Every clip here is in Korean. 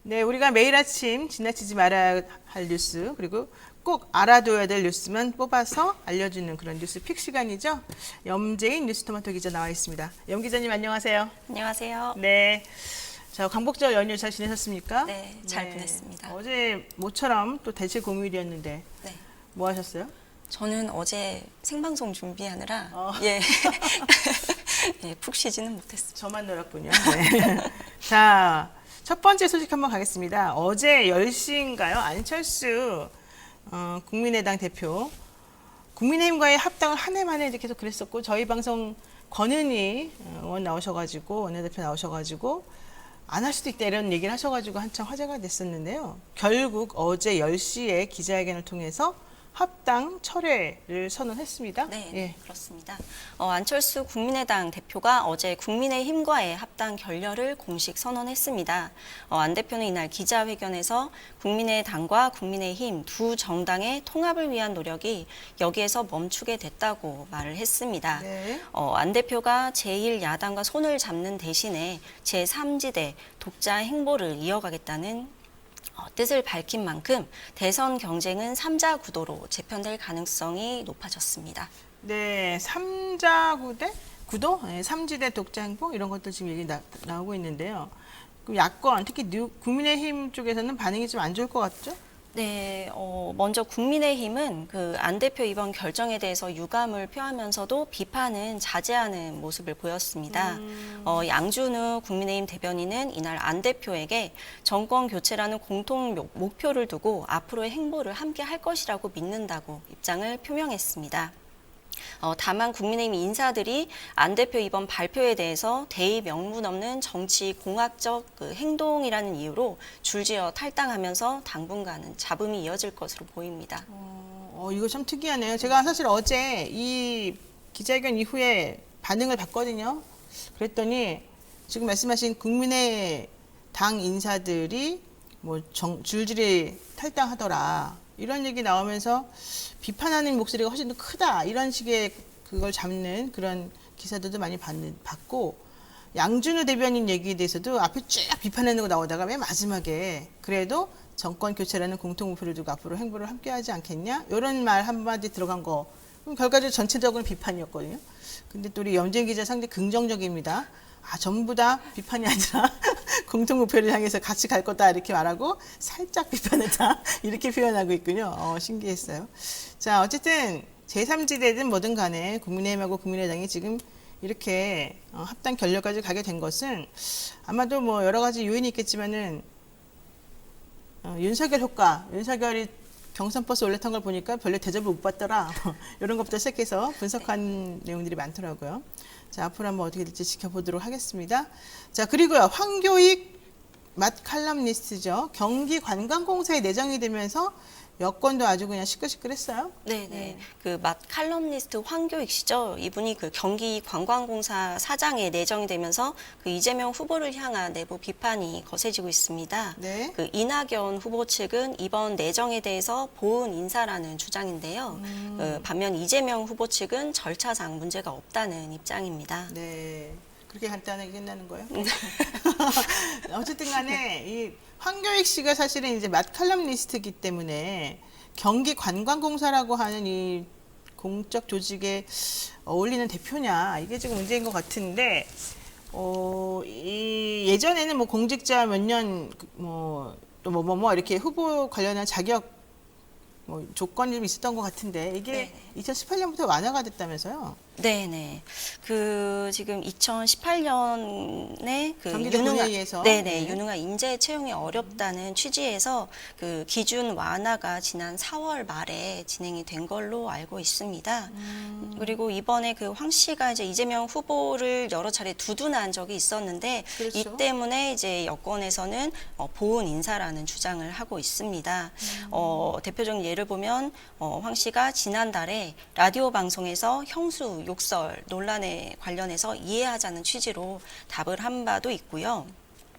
네, 우리가 매일 아침 지나치지 말아야 할 뉴스, 그리고 꼭 알아둬야 될 뉴스만 뽑아서 알려주는 그런 뉴스 픽 시간이죠. 염재인 뉴스토마토 기자 나와 있습니다. 염 기자님 안녕하세요. 안녕하세요. 네. 자, 광복절 연휴 잘 지내셨습니까? 네, 잘 보냈습니다. 어제 모처럼 또 대체 공휴일이었는데 네. 뭐 하셨어요? 저는 어제 생방송 준비하느라 예, 푹 쉬지는 못했습니다. 저만 놀았군요. 네. 자, 첫 번째 소식 한번 가겠습니다. 어제 10시인가요? 안철수 국민의당 대표 국민의힘과의 합당을 한 해 만에 이제 계속 그랬었고 저희 방송 권은희 의원 나오셔가지고 원내대표 나오셔가지고 안 할 수도 있다 이런 얘기를 하셔가지고 한참 화제가 됐었는데요. 결국 어제 10시에 기자회견을 통해서 합당 철회를 선언했습니다. 네, 예. 그렇습니다. 안철수 국민의당 대표가 어제 국민의힘과의 합당 결렬을 공식 선언했습니다. 안 대표는 이날 기자회견에서 국민의당과 국민의힘 두 정당의 통합을 위한 노력이 여기에서 멈추게 됐다고 말을 했습니다. 네. 안 대표가 제1야당과 손을 잡는 대신에 제3지대 독자 행보를 이어가겠다는 뜻을 밝힌 만큼 대선 경쟁은 3자 구도로 재편될 가능성이 높아졌습니다. 네, 삼자구대 구도, 네, 삼지대 독자 행보 이런 것도 지금 얘기 나오고 있는데요. 그럼 야권, 특히 국민의힘 쪽에서는 반응이 좀 안 좋을 것 같죠? 네, 먼저 국민의힘은 그 안 대표 이번 결정에 대해서 유감을 표하면서도 비판은 자제하는 모습을 보였습니다. 양준우 국민의힘 대변인은 이날 안 대표에게 정권 교체라는 공통 목표를 두고 앞으로의 행보를 함께 할 것이라고 믿는다고 입장을 표명했습니다. 다만 국민의힘 인사들이 안 대표 이번 발표에 대해서 대의 명분 없는 정치 공학적 그 행동이라는 이유로 줄지어 탈당하면서 당분간은 잡음이 이어질 것으로 보입니다. 이거 참 특이하네요. 제가 사실 어제 이 기자회견 이후에 반응을 봤거든요. 그랬더니 지금 말씀하신 국민의당 인사들이 뭐 줄줄이 탈당하더라. 이런 얘기 나오면서 비판하는 목소리가 훨씬 더 크다. 이런 식의 그걸 잡는 그런 기사들도 많이 봤고 양준우 대변인 얘기에 대해서도 앞에 쭉 비판하는 거 나오다가 맨 마지막에 그래도 정권 교체라는 공통 목표를 두고 앞으로 행보를 함께하지 않겠냐? 이런 말 한마디 들어간 거 그럼 결과적으로 전체적으로 비판이었거든요. 근데 또 우리 염재인 기자 상당히 긍정적입니다. 전부 다 비판이 아니라 공통 목표를 향해서 같이 갈 거다 이렇게 말하고 살짝 비판했다 이렇게 표현하고 있군요. 신기했어요. 자, 어쨌든 제3지대든 뭐든 간에 국민의힘하고 국민의당이 지금 이렇게 합당 결렬까지 가게 된 것은 아마도 뭐 여러 가지 요인이 있겠지만은 윤석열 효과, 윤석열이 경선버스 올라탄 걸 보니까 별로 대접을 못 받더라. 이런 것부터 시작해서 분석한 내용들이 많더라고요. 자, 앞으로 한번 어떻게 될지 지켜보도록 하겠습니다. 자, 그리고요. 황교익 맛칼럼니스트죠. 경기관광공사에 내정이 되면서 여권도 아주 그냥 시끌시끌했어요. 네. 그 맛 칼럼니스트 황교익 씨죠. 이분이 그 경기관광공사 사장에 내정이 되면서 그 이재명 후보를 향한 내부 비판이 거세지고 있습니다. 네. 그 이낙연 후보 측은 이번 내정에 대해서 보은 인사라는 주장인데요. 반면 이재명 후보 측은 절차상 문제가 없다는 입장입니다. 네. 그렇게 간단하게 끝나는 거예요? 어쨌든 간에 이 황교익 씨가 사실은 이제 맛칼럼니스트이기 때문에 경기관광공사라고 하는 이 공적 조직에 어울리는 대표냐 이게 지금 문제인 것 같은데 이 예전에는 뭐 공직자 몇 년 또 뭐 이렇게 후보 관련한 자격 뭐 조건이 좀 있었던 것 같은데 이게 2018년부터 완화가 됐다면서요? 네네. 그 지금 2018년에 그 경기도의회에서 유능한 인재 채용이 어렵다는 취지에서 그 기준 완화가 지난 4월 말에 진행이 된 걸로 알고 있습니다. 그리고 이번에 그 황 씨가 이제 이재명 후보를 여러 차례 두둔한 적이 있었는데 그렇죠. 이 때문에 이제 여권에서는 보은 인사라는 주장을 하고 있습니다. 대표적인 예를 보면 황 씨가 지난달에 라디오 방송에서 형수 욕설 논란에 관련해서 이해하자는 취지로 답을 한 바도 있고요.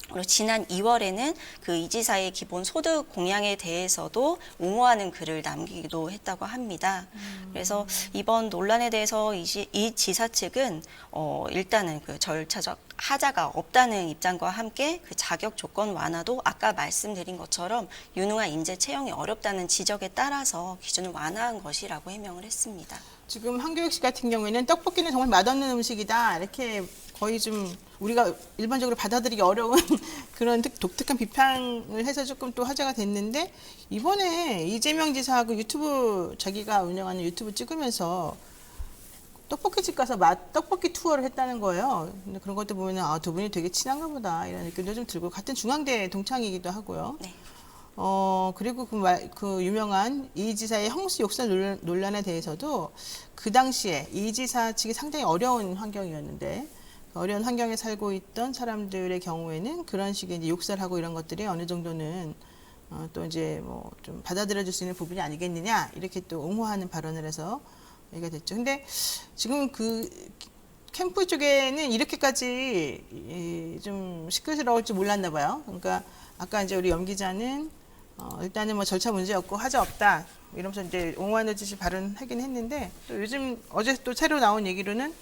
그리고 지난 2월에는 그 이 지사의 기본 소득 공약에 대해서도 옹호하는 글을 남기기도 했다고 합니다. 그래서 이번 논란에 대해서 이 지사 측은 일단은 그 절차적 하자가 없다는 입장과 함께 그 자격 조건 완화도 아까 말씀드린 것처럼 유능한 인재 채용이 어렵다는 지적에 따라서 기준을 완화한 것이라고 해명을 했습니다. 지금 한교육 씨 같은 경우에는 떡볶이는 정말 맛없는 음식이다. 이렇게 거의 좀 우리가 일반적으로 받아들이기 어려운 그런 독특한 비판을 해서 조금 또 화제가 됐는데 이번에 이재명 지사하고 유튜브 자기가 운영하는 유튜브 찍으면서 떡볶이집 가서 떡볶이 투어를 했다는 거예요. 근데 그런 것도 보면 두 분이 되게 친한가 보다 이런 느낌도 좀 들고 같은 중앙대 동창이기도 하고요. 네. 그리고 그 유명한 이 지사의 형수 욕설 논란에 대해서도 그 당시에 이 지사 측이 상당히 어려운 환경이었는데 어려운 환경에 살고 있던 사람들의 경우에는 그런 식의 이제 욕설하고 이런 것들이 어느 정도는 또 이제 뭐 좀 받아들여질 수 있는 부분이 아니겠느냐 이렇게 또 옹호하는 발언을 해서 얘기가 됐죠. 근데 지금 그 캠프 쪽에는 이렇게까지 좀 시끌시끄러울 줄 몰랐나 봐요. 그러니까 아까 이제 우리 염 기자는 일단은 뭐 절차 문제 없고 하자 없다 이러면서 이제 옹호하는 듯이 발언하긴 했는데 또 요즘 어제 또 새로 나온 얘기로는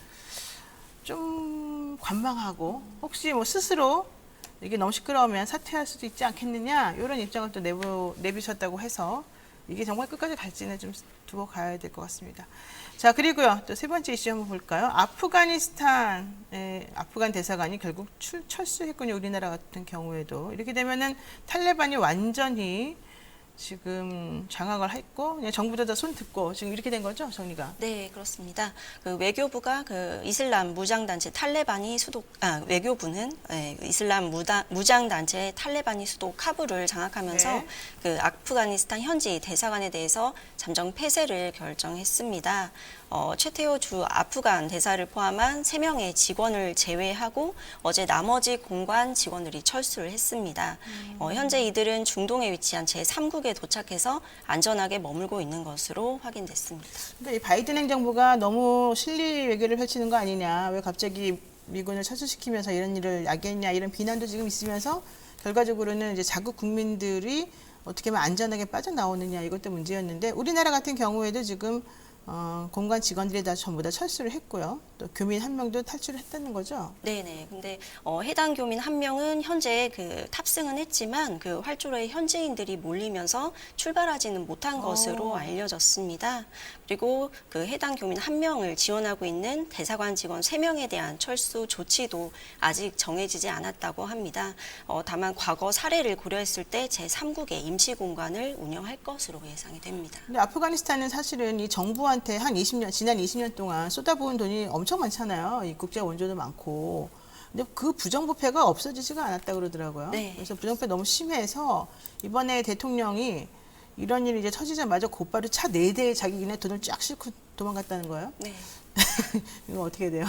좀 관망하고 혹시 뭐 스스로 이게 너무 시끄러우면 사퇴할 수도 있지 않겠느냐 이런 입장을 또 내비쳤다고 해서 이게 정말 끝까지 갈지는 좀 두고 가야 될 것 같습니다. 자, 그리고요 또 세 번째 이슈 한번 볼까요? 아프간 대사관이 결국 철수했군요. 우리나라 같은 경우에도 이렇게 되면은 탈레반이 완전히 지금 장악을 했고 그냥 정부도 다 손 듣고 지금 이렇게 된 거죠, 정리가? 네, 그렇습니다. 그 외교부가 그 이슬람 무장단체 탈레반이 외교부는 이슬람 무장단체 탈레반이 수도 카불을 장악하면서 네. 그 아프가니스탄 현지 대사관에 대해서 잠정 폐쇄를 결정했습니다. 최태호 주 아프간 대사를 포함한 3명의 직원을 제외하고 어제 나머지 공관 직원들이 철수를 했습니다. 현재 이들은 중동에 위치한 제3국에 도착해서 안전하게 머물고 있는 것으로 확인됐습니다. 그러니까 이 바이든 행정부가 너무 실리 외교를 펼치는 거 아니냐, 왜 갑자기 미군을 철수시키면서 이런 일을 야기했냐 이런 비난도 지금 있으면서 결과적으로는 이제 자국 국민들이 어떻게 하면 안전하게 빠져나오느냐 이것도 문제였는데 우리나라 같은 경우에도 지금 공관 직원들이 다 전부 다 철수를 했고요. 또 교민 1명도 탈출을 했다는 거죠. 네네. 근데 해당 교민 1명은 현재 그 탑승은 했지만 그 활주로에 현지인들이 몰리면서 출발하지는 못한 것으로 알려졌습니다. 그리고 그 해당 교민 1명을 지원하고 있는 대사관 직원 3명에 대한 철수 조치도 아직 정해지지 않았다고 합니다. 다만 과거 사례를 고려했을 때 제3국의 임시 공관을 운영할 것으로 예상이 됩니다. 근데 아프가니스탄은 사실은 이 정부한테 지난 20년 동안 쏟아부은 돈이 엄청 많잖아요. 이 국제 원조도 많고. 근데 그 부정부패가 없어지지가 않았다고 그러더라고요. 네. 그래서 부정부패 너무 심해서 이번에 대통령이 이런 일이 이제 터지자마자 곧바로 차 4대에 자기네 돈을 쫙 싣고 도망갔다는 거예요. 네. 이거 어떻게 돼요?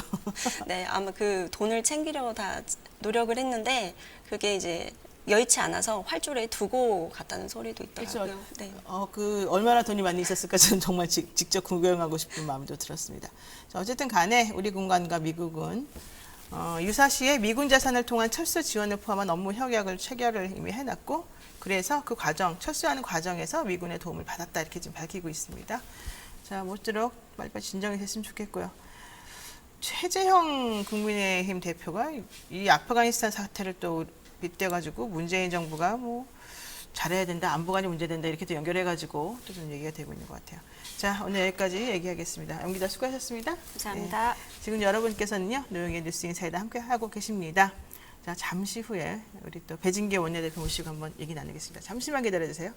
네, 아마 그 돈을 챙기려고 다 노력을 했는데 그게 이제 여의치 않아서 활주로에 두고 갔다는 소리도 있더라고요. 그렇죠. 네. 그 얼마나 돈이 많이 있었을까 저는 정말 직접 구경하고 싶은 마음도 들었습니다. 자, 어쨌든 간에 우리 군관과 미국은 유사시에 미군 자산을 통한 철수 지원을 포함한 업무 협약을 체결을 이미 해놨고 그래서 그 과정, 철수하는 과정에서 미군의 도움을 받았다 이렇게 지금 밝히고 있습니다. 자, 모쪼록 빨리빨리 진정이 됐으면 좋겠고요. 최재형 국민의힘 대표가 이 아프가니스탄 사태를 또 빗대가지고 문재인 정부가 뭐 잘해야 된다, 안보관이 문제된다 이렇게 또 연결해가지고 또 좀 얘기가 되고 있는 것 같아요. 자, 오늘 여기까지 얘기하겠습니다. 염 기자 수고하셨습니다. 감사합니다. 지금 여러분께서는요, 노영의 뉴스 인사이드 함께 하고 계십니다. 자, 잠시 후에 우리 또 배진계 원내대표 모시고 한번 얘기 나누겠습니다. 잠시만 기다려주세요.